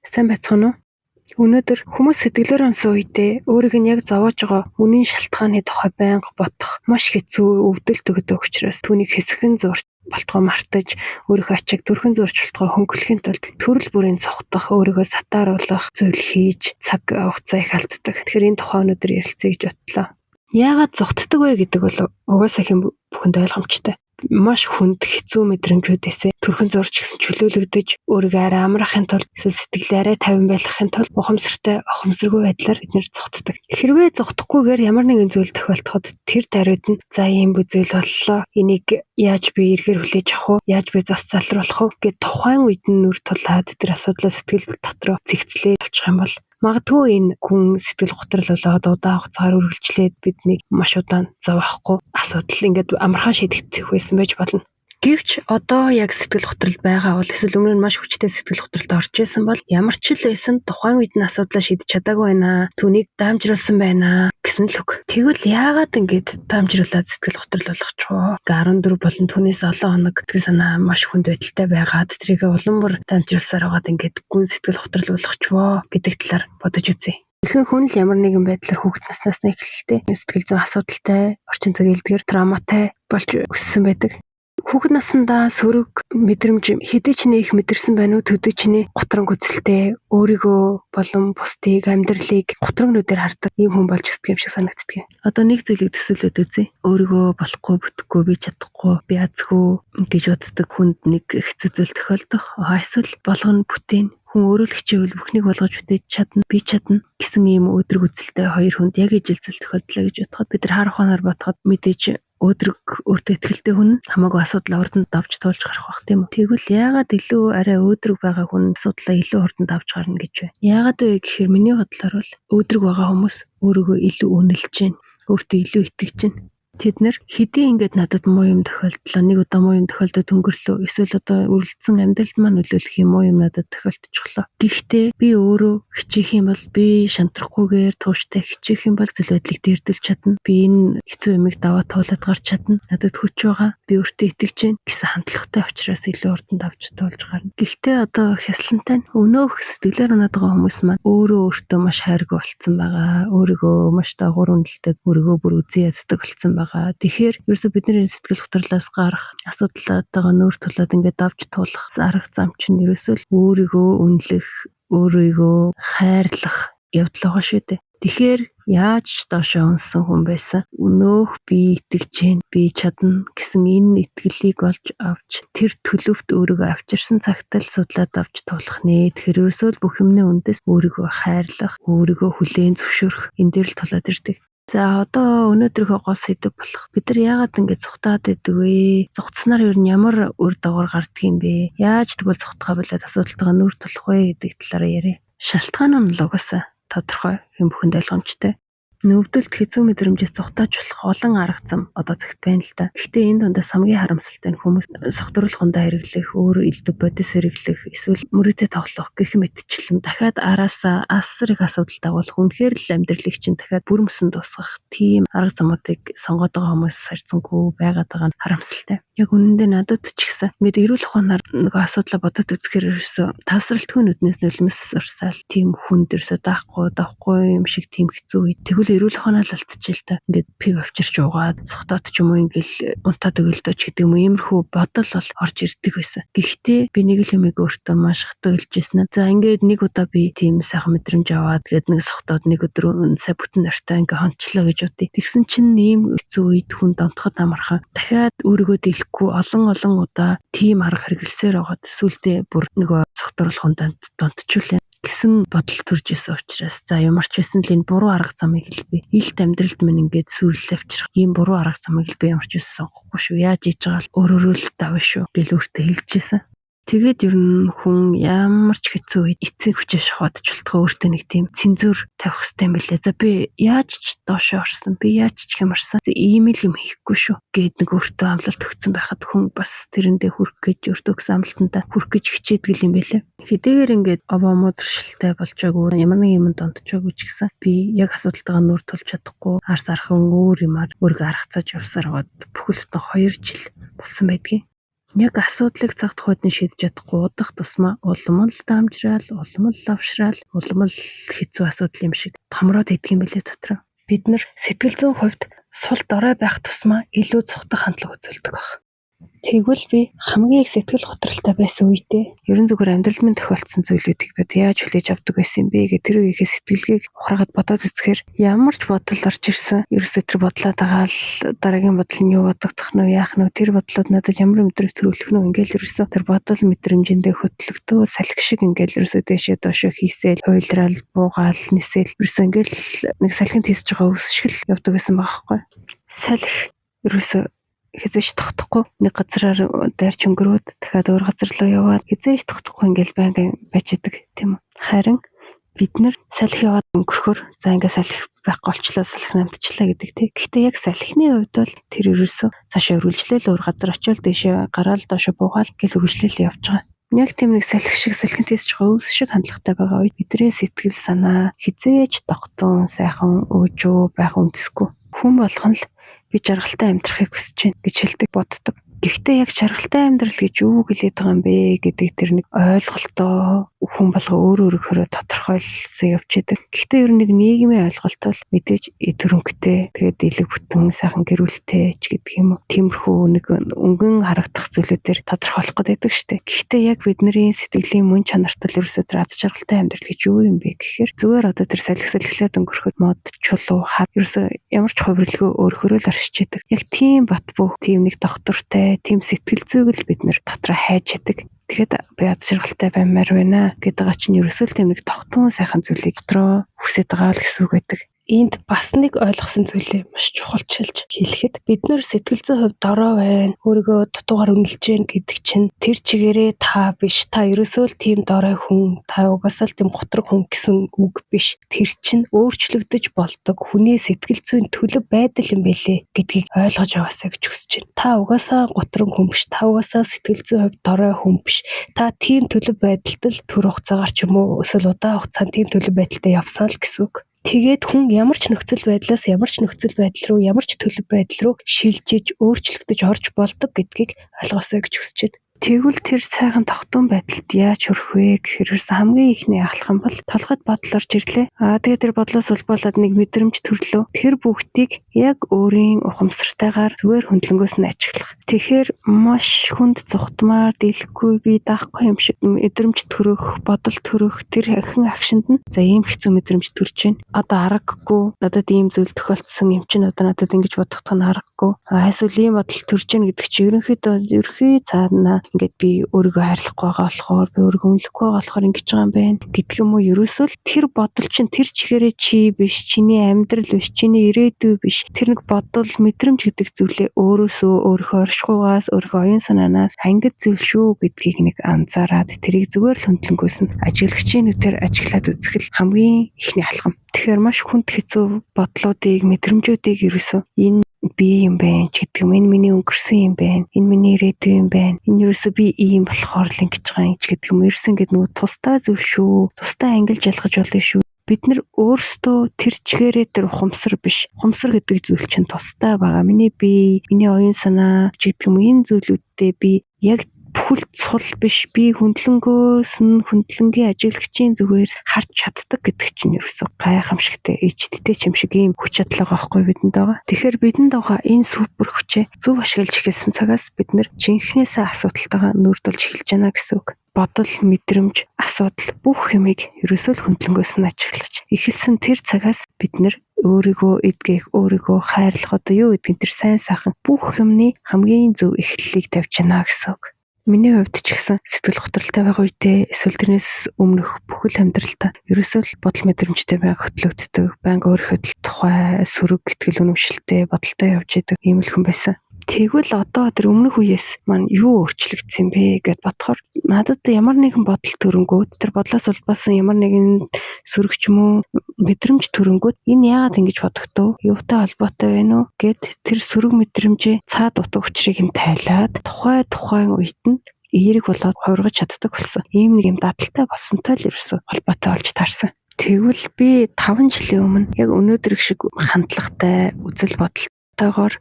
Сайн байцгаана уу? Өнөөдөр хүмүүс сэтгэлээр онсон үедээ өөрийг нь яг зовоож байгаа үнийн шалтгааны тухай байнга бодох маш хэцүү өвдөлт өгдөг учраас түүнийг хэсэгэн зурч болтгоо мартаж өөрийнхөө ачааг төрхөн зурч болтгоо хөнгөлөхийн тулд төрөл бүрийн цогтох өөрийгөө сатааруулах зүйл хийж цаг хугацаа их алддаг. Тэгэхээр энэ тухай өнөөдөр ярилцъя гэж бодлоо. Яагаад зогтдог вэ гэдэг бол угаасаа хэн бүхэнд ойлгомжтой. Маш хүнд хэцүү мэдрэмжүүдээс төрхөн зурч гэсэн чөлөөлөгдөж өөрийгөө арай амраахын тулд сэтгэлээ арай тайван байлгахын тулд ухамсартай ухамсаргүй байдлаар бид нэр зогтдог. Хэрвээ зогтохгүйгээр ямар нэгэн зүйл тохиолдоход тэр даруйд нь за ийм зүйл боллоо. Энийг яаж би эргээр хүлээж авах вэ? Яаж би зас залруулах вэ? Гэт тухайн үед нь нүр тулаад тэр асуудлаа сэтгэл дотроо зэгцлээд авчих юм бол магадгүй энэ хүн сэтгэл готрол болоод удаан хугацаагаар үргэлжлээд биднийг маш удаан зовоохгүй асуудал ингээд амархан шийдэгдэх байсан байж болно. Гэвч одоо яг сэтгэл готрол байгаа бол эсвэл өмнө нь маш хүчтэй сэтгэл готролд орж исэн бол ямар ч л байсан тухайн үед нь асуудлаа шийдэж чадаагүй байна. Түүнийг даамжруулсан байна гэсэн л үг. Тэгвэл яагаад ингэж даамжруулаад сэтгэл готрол болгоч вэ? 14 болон түүнээс олон хоног сэтгэл санаа маш хүнд байдалтай байгаад тэрийг улам бүр даамжруулсаар байгаад ингэж гүн сэтгэл готрол болгоч вэ гэдэг талаар бодож үзье. Ихэнх хүн л ямар нэгэн байдлаар хүүхэд наснаас нь эхэлтэй сэтгэл зүйн асуудалтай, орчин цагийн элдгээр травматай болж өссөн байдаг. Хүүхэд наснда сөрөг мэдрэмж хэдий ч их мэдэрсэн байна уу төдий ч готрон үзэлтэй өөрийгөө болон бусдыг амьдралыг готрогнуудаар хардаг ийм хүн болж өсдөг юм шиг санагддаг. Одоо нэг зүйлийг төсөөлөд үзье. Өөрийгөө болохгүй, бүтэхгүй, би чадахгүй, би азгүй гэж боддог хүнд нэг хэцүү зүйл тохиолдох. Эсвэл болгоно бүтээн хүн өөрөө л хичээвэл бүхнийг болгож бүтээж чадна, би чадна гэсэн ийм өдрөг үзэлтэй хоёр хүнд яг ижил зүйл тохиолдлоо гэж бодоход бид нар хар ухаанаар бодоход мэдээж өдрөг өөртөө ихтэй хүн хамаагүй асуудал урданд давж туулж гарах бах тийм үү. Тэгвэл яагаад илүү арай өдрөг байгаа хүн асуудлаа илүү урданд давж гарна гэж вэ? Яагаад вэ гэхээр миний бодлоор бол өдрөг байгаа хүмүүс өөрийгөө илүү үнэлж байна. Өөртөө илүү итгэж байна. Тэд нэр хэдий ингээд надад муу юм тохиолдлоо, нэг удаа муу юм тохиолдоод өнгөрлөө. Эсвэл одоо үргэлжлэн амьдралд маань нөлөөлөх юм муу юм надад тохиолдчихлоо. Гэхдээ би өөрөө хичээх юм бол би шантрахгүйгээр тууштай хичээх юм бол зөв байдлыг дэрдэлж чадна. Би энэ хэцүү юмыг даваа туулаад гарч чадна. Надад хүч байгаа. Би өөртөө итгэж байна гэсэн хандлагатай учраас илүү урданд авч туулж гарна. Гэхдээ одоо хяслантай нь өнөөх сэтгэлээр унаад байгаа хүмүүс маань өөртөө маш хайргүй болцсон байгаа. Өөрийгөө маш дагуур үнэлдэг, өөрийгөө бүр үзий яддаг болцсон байгаа. Тэгэхээр ерөөсө бидний сэтгэл готрлоос гарах асуудлаатайгаа нүүр тулаад ингээд давж туулах арга зам чинь ерөөсөө л өөрийгөө үнэлэх, өөрийгөө хайрлах явдал байгаа шүү дээ. Тэгэхээр яаж ч доошоо унсан хүн байсан өнөөх би итгэж гин, би чадна гэсэн энэ итгэлийг олж авч тэр төлөвт өөрийгөө авчирсан цагт л судлаад авч туулах нэ. Тэгэхээр ерөөсөө л бүх юмны үндэс өөрийгөө хайрлах, өөрийгөө хүлээн зөвшөөрөх энэ дээр л тулаад ирдэг. За одоо өнөөдрийнхөө гол сэдэв болох бид нар яагаад ингэж цухтаад идэг вэ? Цухтснаар ер нь ямар үр дагавар гардаг юм бэ? Яаж тэгвэл цухтгаа болоод асуудалтайгаа нүүр тулах вэ гэдэг талаараа яриа. Шалтгаан нь л угаасаа тодорхой хэн бүхэнд ойлгомжтой. Өвдөлт хэцүү мэдрэмжээс цухтааж болох олон арга зам одоо цагт байна л да. Гэхдээ энэ дундаас хамгийн харамсалтай нь хүмүүс согтруулахундаа хэрэглэх, өөр элдв бодис хэрэглэх, эсвэл мөрөөдөө тоглох гэх мэтчлэн дахиад араасаа асар их асуудал дагуулах үнэхээр л амьдралыг чинь дахиад бүрмөсөн дуусгах тийм арга замуудыг сонгоод байгаа хүмүүс харьцангуй байгаад байгаа нь харамсалтай. Яг үнэндээ надад ч гэсэн ингээд эрүүл ухаанаар нөгөө асуудлаа бодоод үзэхээр ерөөсөө тасралтгүй нүднээс нулимс урсаал тийм хүнд ерөөсөө давхгүй юм шиг тийм хэцүү үед тэгвэл эрүүл ухаанаа л алдчихжээ л та. Ингээд пив авчирч уугаад цохтоод ч юм уу ингээл унтаад өгөлдөөч гэдэг юм уу иймэрхүү бодол бол орж ирдэг байсан. Гэхдээ би нэг л юмыг өөртөө маш хатуу хэлжсэн нь. За ингээд нэг удаа би тийм сайхан мэдрэмж аваад тэгээд нэг сохтоод нэг өдөр сая бүтэн нартаа ингээ хончлоо гэж бодъё. Тэгсэн чинь ийм хэцүү үед хүн донтоход амархан дахиад өөрийгөө дэлэхгүй олон удаа тийм арга хэрэглэсээр байгаад сүултээ бүр нөгөө сохторуулахын донтчихвлээ гэсэн бодол төрж исэн учраас за ямар ч байсан л энэ буруу арга замыг л би илт амьдралд минь ингээд сүрлэл авчрах ийм буруу арга замыг л би ямар ч байсан сонгохгүй шүү. Яаж хийж байгаа л өөрөөрөө л даваа шүү гэл өөртөө хэлж исэн. Тэгээд ер нь хүн ямар ч хэцүү үед эцсийн хүчээ шахаад чултгаа өөртөө нэг тийм цензур тавих хэрэгтэй юм билээ. За би яаж ч доошоо орсон, би яаж ч хямарсан. Ийм л юм хийхгүй шүү гэд нэг өөртөө амлалт өгсөн байхад хүн бас тэрэндээ хүрэх гэж өөртөө өгсөн амлалтандаа хүрэх гэж хичээдэг юм билээ. Хэдийгээр ингээд овоо төршилтэй болж байгаагүй ямар нэг юм дондчоогүй ч гэсэн би яг асуудалтайгаа нүүр тулж чадахгүй арс архан өөр юмар өөрийгөө аргацааж явсаар гоод бүхэл бүтэн 2 жил болсон байдгийг. Яг асуудлыг цаг тухайд нь шийдэж чадахгүй удах тусмаа улам л дамжраал, улам л лавшраал, улам л хэцүү асуудал юм шиг томроод идэх юм билээ дотроо. Бид нар сэтгэл зүйн хувьд сул дорой байх тусмаа илүү цухтах хандлага үзүүлдэг баг. Тэгвэл би хамгийн их сэтгэл готролтой байсан үедээ ерөн зүгээр амьдрал минь тохиолдсон зүйлүүдийг бид яаж хүлээж авдаг байсан юм бэ гэх тэр үеийнхээ сэтгэлгээг ухраагаад бодоод үзэхээр ямар ч бодол орж ирсэн. Ерөөсөө тэр бодлоо дагаал дараагийн бодол нь юу бодогдох нь яах нь тэр бодлоод надад ямар мэдрэмж төрүүлэх нь ингээл ерөөсөө тэр бодол мэдрэмжиндээ хөтлөгдөө салхи шиг ингээл ерөөсөө дэшээ доошоо хийсэл хуйлраал буугаал нисэл ерөөсөө ингээл нэг салхинд хийсэж байгаа үс шиг л явдаг байсан байхгүй. Салхи ерөөсөө хизээш тогтохгүй нэг газараар дайрч өнгөрөөд дахиад өөр газар руу яваад хизээш тогтохгүй ингээл байнга байж идэг тийм үү. Харин бид нэр салхи яваад өнгөрөхөр за ингээ салхи байхгүй болчлоо салхи намтчлаа гэдэг тийм. Гэхдээ яг салхины хувьд бол тэр ерөөсөө цаашаа өргөлжлөөл өөр газар очиод дэшээ гараал доошо буугаал гэл өргөлжлөөл явж байгаа. Яг тийм нэг салхи шиг салхинд тийсж байгаа өвс шиг хандлагатай байгаа үед бидний сэтгэл санаа хизээж тогтун сайхан өөжөө байх үндэсгүй. Хүн болгон л би жаргалтай амьдрахыг хүсэж байна гэж хэлдэг боддог. Гэхдээ яг жаргалтай амьдрал гэж юу хэлээд байгаа юм бэ гэдэг тэр нэг ойлголтоо хүн болго өөрөөрөө тодорхойлсон явж идэг. Гэхдээ ер нь нэг нийгмийн ойлголт бол мэдээж төрөнгөтэй тэгээд илэг бүтэн сайхан гэрүүлтэй ч гэдэг юм уу. Тиймэрхүү нэг өнгөн харагдах зүйлүүдээр тодорхойлох гэдэг штеп. Гэхдээ яг бидний сэтгэлийн мөн чанарт л ерөөсөө тэр аз жаргалтай амьдрал гэж юу юм бэ гэхээр зүгээр одоо тэр салхилаад өнгөрөхөд мод чулуу хад ерөөсөө ямар ч хувирлгүй өөрөөрөө л оршиж идэг. Яг тийм бат бөх тийм нэг доктортой тийм сэтгэл зүйг л бид нэр дотроо хайж идэг. Тэгэхэд би аз жаргалтай баймаар байна гэдэг чинь ерөөсөө л тийм нэг тогтун сайхан зүйлийг дотроо хүсэж байгаа л гэсэн үг байдаг. Энд бас нэг ойлгосон зүйлээ маш чухалчилж хэлэхэд бид нар сэтгэл зүйн хувьд дорой байна, өөрийгөө дутуугаар үнэлж гэн гэдэг чинь тэр чигээрээ та биш, та ерөөсөө л тийм дорой хүн, та угаасаа л тийм готрог хүн гэсэн үг биш. Тэр чинь өөрчлөгдөж болдог хүний сэтгэл зүйн төлөв байдал юм байлээ гэдгийг ойлгож аваасаа гэж хүсэж байна. Та угаасаа готрог хүн биш, та угаасаа сэтгэл зүйн хувьд дорой хүн биш. Та тийм төлөв байдалд л төр хугацаагаар ч юм уу эсвэл удаан хугацаанд тийм төлөв байдалтай явсан л гэсэн үг. Тэгээд хүн ямар ч нөхцөл байдлаас ямар ч нөхцөл байдал руу ямар ч төлөв байдал руу шилжиж өөрчлөгдөж орж болдог гэдгийг ойлгосоо гэж хүсэж байна. Тэгвэл тэр сайхан тогтун байдалд яаж хүрэх вэ гэхээр хамгийн ихний алхам бол толгойд бодол орж ирлээ. Тэгээд тэр бодлоос улбуулад нэг мэдрэмж төрлөө. Тэр бүгдийг яг өөрийн ухамсартайгаар зүгээр хөндлөнгөөс нь ажиглах. Тэгэхээр маш хүнд цухтмаар дийлэхгүй би даахгүй юм шиг мэдрэмж төрөх, бодол төрөх тэр ахин агшинд нь за ийм хэцүү мэдрэмж төрж байна. Одоо аргагүй надад ийм зүйл тохиолдсон юм чинь одоо надад ингэж бодох нь аргагүй. Эсвэл ийм бодол төрж байна гэдэг чинь ерөнхий цаана ингээд би өөрийгөө хайрлахгүй байгаа болохоор би өөрийгөө үнэлэхгүй байгаа болохоор ингэж байгаа юм байна гэдэг юм уу. Ерөөсөө л тэр бодол чинь тэр чигээрээ чи биш, чиний амьдрал биш, чиний ирээдүй биш. Тэр нэг бодол мэдрэмж гэдэг зүйлээ өөрөөсөө өөрийнхөө оршихугаас өөрийнхөө оюун санаанаас ангид зүйл шүү гэдгийг нэг анзаараад тэрийг зүгээр л хөндлөнгөөс нь ажиглагчийн нүдээр ажиглаад үзэх л хамгийн ихний алхам. Тэгэхээр маш хүнд хэцүү бодлоодыг мэдрэмжүүдийг ерөөсөө энэ би юм байна ч гэдэг юм. Энэ миний өнгөрсөн юм байна. Энэ миний ирээдүй юм байна. Энэ ерөөсөө би ийм болохоор л ингэж байгаа юм ч гэдэг юм. Ерөөсөн гэдэг нөгөө тусдаа зүйл шүү. Тусдаа ангилж ялгаж болно шүү. Бид нар өөрсдөө тэр чигээрээ тэр ухамсар биш. Ухамсар гэдэг зүйл чинь тусдаа байгаа. Миний бие, миний оюун санаа ч гэдэг юм. Энэ зүйлүүдтэй би яг бүхэл цул биш. Би хөндлөнгөөс нь хөндлөнгийн ажиглагчийн зүгээр харж чаддаг гэдэг чинь ерөөсөө гайхамшигтай, ичдтэй ч юм шиг ийм хүч чадлаа байхгүй бидэнд байгаа. Тэгэхээр бидэнд байгаа энэ супер хүчээ зөв ашиглаж эхэлсэн цагаас бид нэр жинхнээсээ асуудалтайгаа нүүрдүүлж эхэлж байна гэсэн үг. Бодол, мэдрэмж, асуудал бүх юмыг ерөөсөө л хөндлөнгөөс нь ажиглаж эхэлсэн тэр цагаас бид нэр өөрийгөө эдгэх, өөрийгөө хайрлах одоо юу гэдгийг тэр сайн сайхан бүх юмны хамгийн зөв эхлэлийг тавьж байна гэсэн үг. Миний хувьд ч гэсэн сэтгэл готролтой байгаа үедээ эсвэл тэрнээс өмнөх бүхэл амьдралдаа ерөөсөө л бодол мэдрэмжтэй байг хөтлөгддөг, байнга өөрийнхөө тухай сөрөг гэтгэл үнэмшилтэй бодолтой явж идэг ийм л хүн байсан. Тэгвэл одоо тэр өмнөх үеэс маань юу өөрчлөгдсөн бэ гэд бодохоор надад ямар нэгэн бодол төрөнгүүд тэр бодлоос улбасан ямар нэгэн сөрөгч мөн мэдрэмж төрөнгүүд энэ яагаад ингэж бодогдов? Юутай холбоотой вэ нүү гэд тэр сөрөг мэдрэмжээ цаад утга учирыг нь тайлаад тухайн үед нь эерэг болоод хувиргаж чаддаг болсон. Ийм нэг юм дадалтай болсонтой л ерөөсө холбоотой болж таарсан. Тэгвэл би 5 жилийн өмнө яг өнөөдөр шиг хандлагатай үзэл бодолтойгоор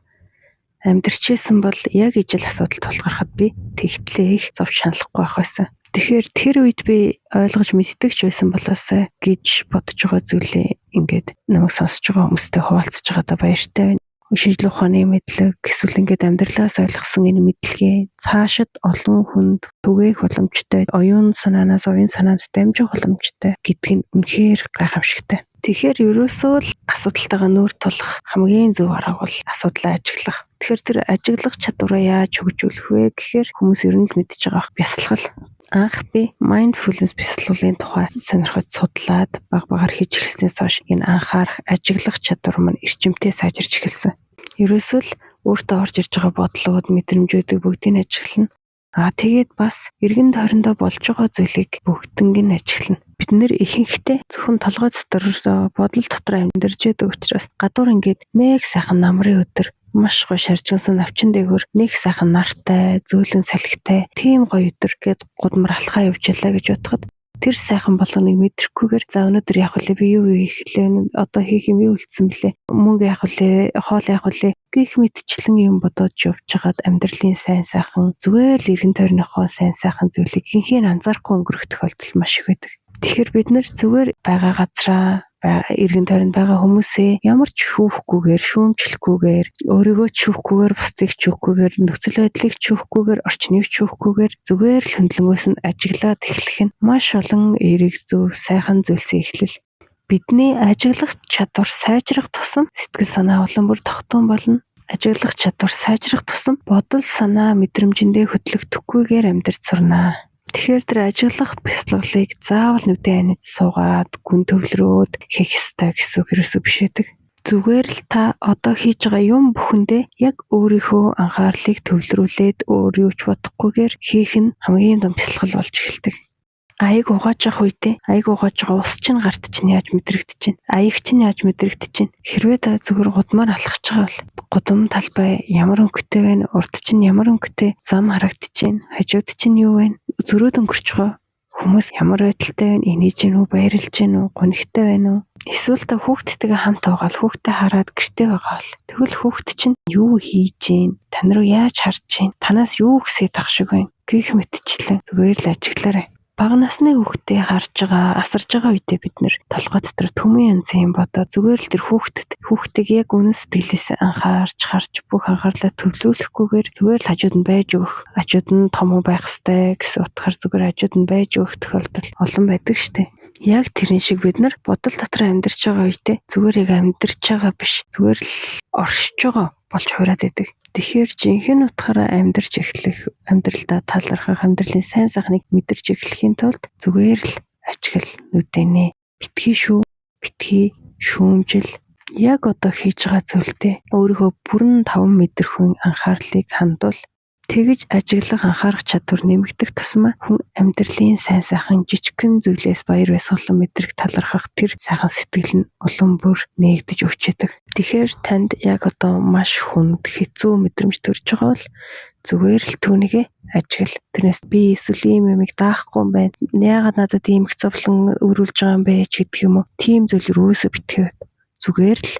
Амьдрчээсэн бол яг ижил асуудал тулгархад би тэгтлээ их зовж шаналхгүй байх байсан. Тэгэхээр тэр үед би ойлгож мэддэгч байсан болоосай гэж бодож байгаа зүйлээ ингээд намайг сонсож байгаа хүмүүстэй хуваалцаж байгаадаа баяртай байна. Шинжлэх ухааны мэдлэг эсвэл ингээд амьдралаас ойлгосон энэ мэдлэгээ цаашид олон хүнд түгээх боломжтой, оюун санаанаас оюун санаанд дамжих боломжтой гэдг нь үнэхээр гайхамшигтай. Тэгэхээр ерөөсөө л асуудалтайгаа нүүр тулах хамгийн зөв арга бол асуудлаа ажиглах. Тэгэхээр тэр ажиглах чадвараа яаж хөгжүүлэх вэ гэхээр хүмүүс ер нь л мэдж байгаа бясалгал. Анх би mindfulness бясалгалын тухай сонирхож судлаад баг хийж эхэлснээс хойш энэ анхаарах, ажиглах чадвар маань эрчимтэй сайжирч эхэлсэн. Ерөөсөө л өөртөө орж ирж байгаа бодлогод, мэдрэмжүүдийг бүгдийг ажиглана. Тэгээд бас эргэн тойрондоо болж байгаа зүйлийг бүгднийг нь ажиглана. Бид нэр ихэнхдээ зөвхөн толгой дотор бодол дотор амьдарч байдаг учраас гадуур ингээд нэг сайхан намрын өдөр маш гоё шаржигсан навчин дээгүүр нэг сайхан нартай, зөөлөн салхитай тийм гоё өдөр гээд гудамар алхаа явуулаа гэж бодоход тэр сайхан болгоныг мэдрөхгүйгээр за өнөөдөр яг л би юу хийх лээ, одоо хийх юм юу үлдсэн блэ, мөнгө яг лээ, хоол яг лээ гэх мэтчлэн юм бодож явж хагаад амьдралын сайн сайхан зүгээр л эргэн тойрныхоо сайн сайхан зүйлийг ихэнх нь анзаарахгүй өнгөрөх тохиолдол маш их байдаг. Тэгэхээр бид нэр зүгээр байгаа газраа эргэн тойронд байгаа хүмүүсээ ямар ч шүүхгүйгээр, шүүмжлэхгүйгээр, өөрийгөө шүүхгүйгээр, бусдыг шүүхгүйгээр, нөхцөл байдлыг шүүхгүйгээр, орчныг шүүхгүйгээр зүгээр л хөндлөнгөөс нь ажиглаад эхлэх нь маш олон эерэг зөв, сайхан зүйлсийн эхлэл. Бидний ажиглах чадвар сайжрах тусам сэтгэл санаа улам бүр тогтворн болно. Ажиглах чадвар сайжрах тусам бодол санаа мэдрэмжэндээ хөдлөгдөхгүйгээр амьдарч сурнаа. Тэгэхээр тэр ажиглах бясалгалыг заавал нүдэн аниж суугаад гүн төвлөрөөд хийх ёстой гэсэн үг ерөөсөө биш байдаг. Зүгээр л та одоо хийж байгаа юм бүхэндээ яг өөрийнхөө анхаарлыг төвлөрүүлээд өөрөө ч бодохгүйгээр хийх нь хамгийн том бясалгал болж эхэлдэг. Аяг угааж явах үедээ аяг угааж байгаа ус чинь гарт чинь яаж мэдрэгдэж чинь, аяг чинь яаж мэдрэгдэж чинь. Хэрвээ та зүгээр гудмаар алхаж байгаа бол гудам талбай ямар өнгөтэй байна, урд чинь ямар өнгөтэй, зам харагдаж чинь, хажууд чинь юу вэ? Зөрөөд өнгөрч байгаа хүмүүс ямар байдалтай байна, инээж гин үү, баярлж гин үү, гонхтой байна уу? Эсвэл та хүүхдтэйгээ хамт байгаа л хүүхдээ хараад гэртээ байгаа л тэгвэл хүүхд чинь юу хийж гин, тань руу яаж харж гин, танаас юу хүсэж тах шиг байна гэх мэтчлэн зүгээр л ажиглаарай. Бага насны хүүхдээ харж байгаа, асарж байгаа үедээ бид нэр толгой дотор төмөн янз юм бодоод зүгээр л тэр хүүхдийг яг үнэн сэтгэлээс анхаарч харж бүх анхаарлаа төвлөрүүлэхгүйгээр зүгээр л хажууд нь байж өгөх, хажууд нь том байх ёстой гэсэн утгаар зүгээр хажууд нь байж өгөх тохиолдол олон байдаг штеп. Яг тэрэн шиг бид нар бодол дотор амьдарч байгаа үедээ зүгээр яг амьдарч байгаа биш, зүгээр л оршиж байгаа болж хуураад идэг. Тэгэхээр жинхэнэ утгаараа амьдарч эхлэх, амьдралдаа талархах, амьдралын сайн сайхныг мэдэрч эхлэхийн тулд зүгээр л ажигл нүдэнэ битгий шүүмжил яг одоо хийж байгаа зүйлдээ өөрийнхөө бүрэн таван мэдрэхүйн анхаарлыг хандуул. Тэгж ажиглах анхаарах чадвар нэмэгдэх тусмаа хүн амьдралын сайн сайхан жижигхэн зүйлээс баяр баясгалан мэдрэх талархах тэр сайхан сэтгэл нь улам бүр нээгдэж өгчээдэг. Тэгэхээр танд яг одоо маш хүнд хэцүү мэдрэмж төрж байгаа бол зүгээр л түүнийгээ ажигл. Тэрнээс би эсвэл ийм юмыг даахгүй юм байна. Яагаад надад ийм их зовлон өрүүлж байгаа юм бэ ч гэдэг юм уу. Тийм зүйл юусоо битгий. Зүгээр л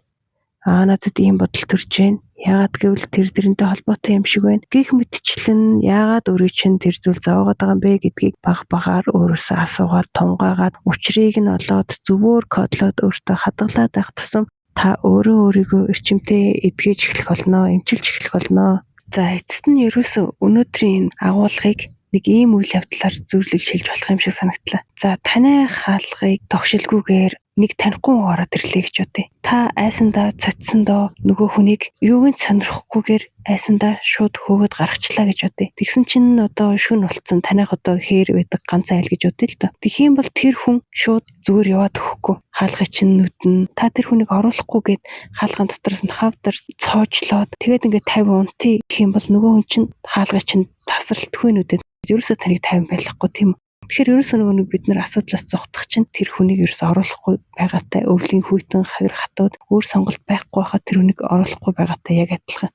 надад ийм бодол төрж байна. Яагаад гэвэл тэр зэрэнтэй холбоотой юм шиг байна. Гэх мэтчлэн яагаад өөрөө чинь тэр зүйл зовоогоод байгаа юм бэ гэдгийг багаар өөрөөсөө асуугаад тунгаагаад учрыг нь олоод зөвөр кодлоод өөртөө хадгалаад байх тусам та өөрийгөө эрчимтэй эдгэж эхлэх болно, эмчилж эхлэх болно. За эцэст нь ерөөсөө өнөөдрийн агуулгыг нэг ийм үйл явдлаар зөвлөж хэлж болох юм шиг санагдлаа. За таны хаалгыг тогшилгүйгээр нэг танихгүй ороод ирлээ гэж бодъё. Та айсандаа цоцсондоо нөгөө хүнийг юуг нь сонирхохгүйгээр айсандаа шууд хөөгд гаргачлаа гэж бодъё. Тэгсэн чинь одоо шүн болцсон таних одоо хээр байдаг ганц айл гэж бодъё л доо. Тэгхийн бол тэр хүн шууд зүгээр яваад өгөхгүй. Хаалгыг чинь нүдэн та тэр хүнийг оруулахгүйгээд хаалгын дотроос нь хавдар цоожлоод тэгээд ингээд 50 унтыг гэх юм бол нөгөө хүн чинь хаалгыг чинь тасралтгүй нүдэд ерөөсөө таныг 50 байхгүй тийм үү. Тэгэхээр ерөөсөө нөгөө бид нар асуудлаас зогтох чинь тэр хүнийг ерөөсөө оруулахгүй байгаатай өвлийн хүйтэн хагар хатууд өөр сонголт байхгүй байхад тэр хүнийг оруулахгүй байгаатай яг адилхан.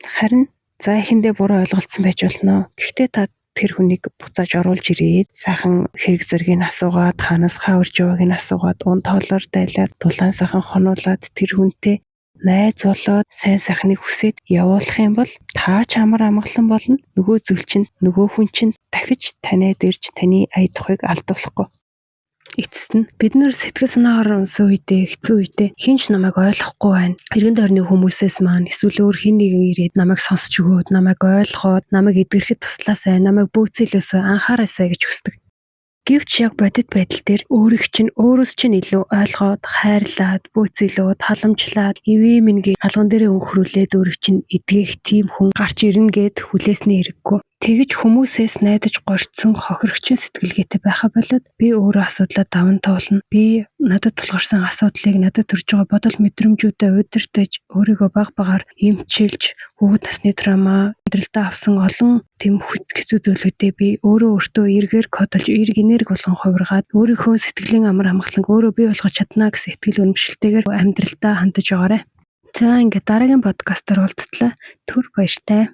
Харин за эхэндээ буруу ойлголцсон байж болно. Гэхдээ та тэр хүнийг буцааж оруулж ирээд сайхан хэрэг зэргийг асуугаад хаанаас хаа урж явааг нь асуугаад ун тоолоор дайлаад дулаан сайхан хонуулаад тэр хүнтэй найз болоод сайн сайхныг хүсээд явуулах юм бол та ч амар амгалан болно. Нөгөө зүйл чинь нөгөө хүн чинь дахиж танайд ирж таны ая тухыг алдуулахгүй. Эцэст нь бид нэр сэтгэл санаагаар унсан үедээ хэцүү үедээ хинч намайг ойлгохгүй байна. Иргэн тойрны хүмүүсээс маань эсвэл өөр хэн нэгэн ирээд намайг сонсч өгөөд, намайг ойлгоод, намайг эдгэрхэд туслаасай, намайг бөөцөлөөсөө анхаараасай гэж хүсдэг. Гэвч яг бодит байдал дээр өөрөөс чинь илүү ойлгоод, хайрлаад, бөөцөлөөд, халамжлаад, ивэ минь алган дээрээ өнхрүүлээд өөрийг чинь эдгэх тийм хүн гарч ирнэ гэд хүлээсний хэрэггүй. Тэгэж хүмүүсээс найдаж горьцсон хохирогчин сэтгэлгээтэй байхаа болоод би өөрөө асуудлаа даван туулна. Би надад тулгарсан асуудлыг надад төрж байгаа бодол мэдрэмжүүдэд удирдах, өөрийгөө баг багаар эмчилж, хүүхэд насны траума, амьдралдаа авсан олон тэм хэцүү зүйлүүдээ би өөртөө эргээр кодолж, эрг энерги болгон хувиргаад өөрийнхөө сэтгэлийн амар амгаланг өөрөө бий болгож чадна гэсэн итгэл үнэмшилтэйгээр амьдралдаа хандаж байгаарай. За ингээд дараагийн подкастаар уулзтлаа. Түр баяртай.